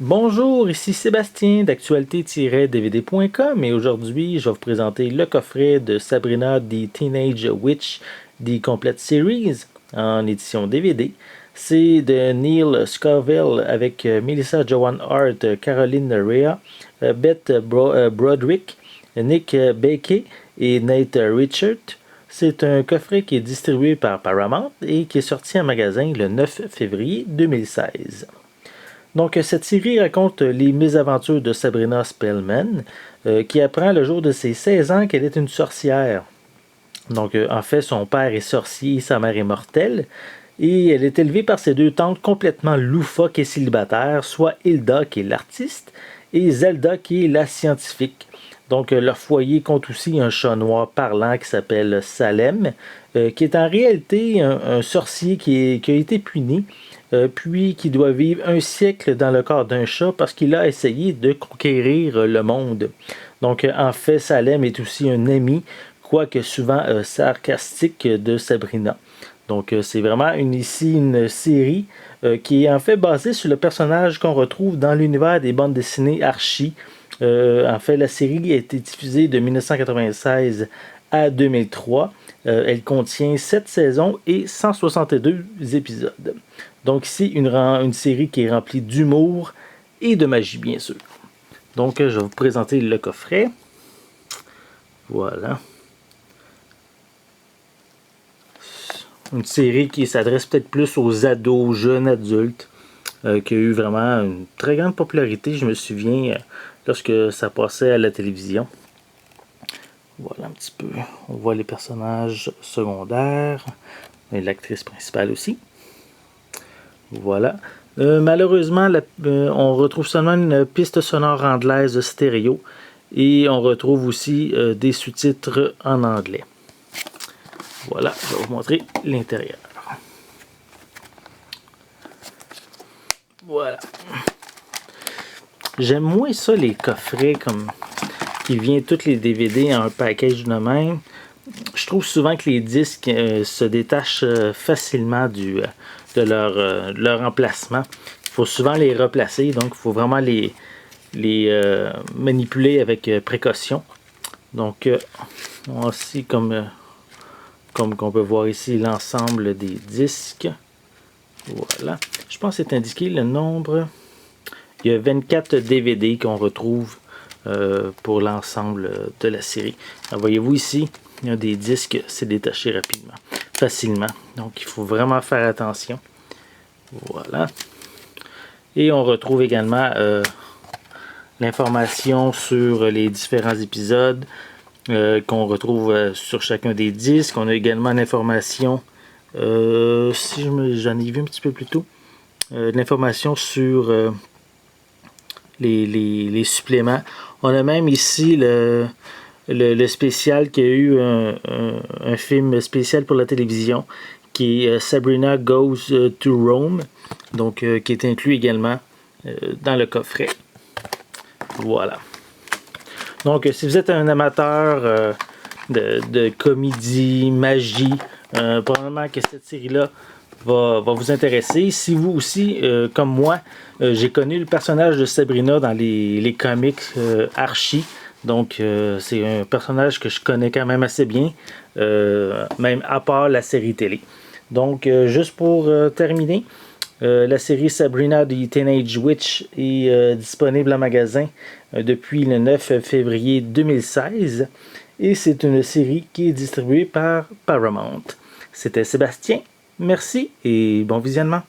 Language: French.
Bonjour, ici Sébastien d'actualité-dvd.com et aujourd'hui je vais vous présenter le coffret de Sabrina the Teenage Witch The Complete Series en édition DVD. C'est de Neil Scovell avec Melissa Joan Hart, Caroline Rhea, Beth Broderick, Nick Bakey et Nate Richard. C'est un coffret qui est distribué par Paramount et qui est sorti en magasin le 9 février 2016. Donc, cette série raconte les mésaventures de Sabrina Spellman, qui apprend le jour de ses 16 ans qu'elle est une sorcière. Donc, en fait, son père est sorcier et sa mère est mortelle. Et elle est élevée par ses deux tantes complètement loufoques et célibataires, soit Hilda qui est l'artiste et Zelda qui est la scientifique. Donc, leur foyer compte aussi un chat noir parlant qui s'appelle Salem, qui est en réalité un sorcier qui a été puni, puis qui doit vivre un siècle dans le corps d'un chat parce qu'il a essayé de conquérir le monde. Donc, en fait, Salem est aussi un ami, quoique souvent sarcastique, de Sabrina. Donc, c'est vraiment ici une série qui est en fait basée sur le personnage qu'on retrouve dans l'univers des bandes dessinées Archie. En fait, la série a été diffusée de 1996 à 2003. Elle contient 7 saisons et 162 épisodes. Donc ici, une série qui est remplie d'humour et de magie, bien sûr. Donc, je vais vous présenter le coffret. Voilà. Une série qui s'adresse peut-être plus aux ados, aux jeunes adultes, qui a eu vraiment une très grande popularité, je me souviens, lorsque ça passait à la télévision. Voilà un petit peu. On voit les personnages secondaires, et l'actrice principale aussi. Voilà. Malheureusement, on retrouve seulement une piste sonore anglaise stéréo et on retrouve aussi des sous-titres en anglais. Voilà, je vais vous montrer l'intérieur. Voilà. J'aime moins ça, les coffrets comme qui viennent tous les DVD en un package de même. Je trouve souvent que les disques se détachent facilement de leur emplacement. Il faut souvent les replacer, donc il faut vraiment les manipuler avec précaution. Donc, aussi comme qu'on peut voir ici, l'ensemble des disques. Voilà. Je pense que c'est indiqué le nombre. Il y a 24 DVD qu'on retrouve pour l'ensemble de la série. Alors, voyez-vous ici, il y a des disques, c'est détaché rapidement, facilement. Donc, il faut vraiment faire attention. Voilà. Et on retrouve également l'information sur les différents épisodes qu'on retrouve sur chacun des disques. On a également l'information, si j'en ai vu un petit peu plus tôt, l'information sur les suppléments. On a même ici le spécial qui a eu un film spécial pour la télévision qui est Sabrina Goes to Rome, donc qui est inclus également dans le coffret. Voilà. Donc, si vous êtes un amateur de comédie, magie, probablement que cette série-là va vous intéresser. Si vous aussi, comme moi, j'ai connu le personnage de Sabrina dans les comics Archie. Donc, c'est un personnage que je connais quand même assez bien, même à part la série télé. Donc, juste pour terminer, la série Sabrina the Teenage Witch est disponible en magasin depuis le 9 février 2016 et c'est une série qui est distribuée par Paramount. C'était Sébastien, merci et bon visionnement.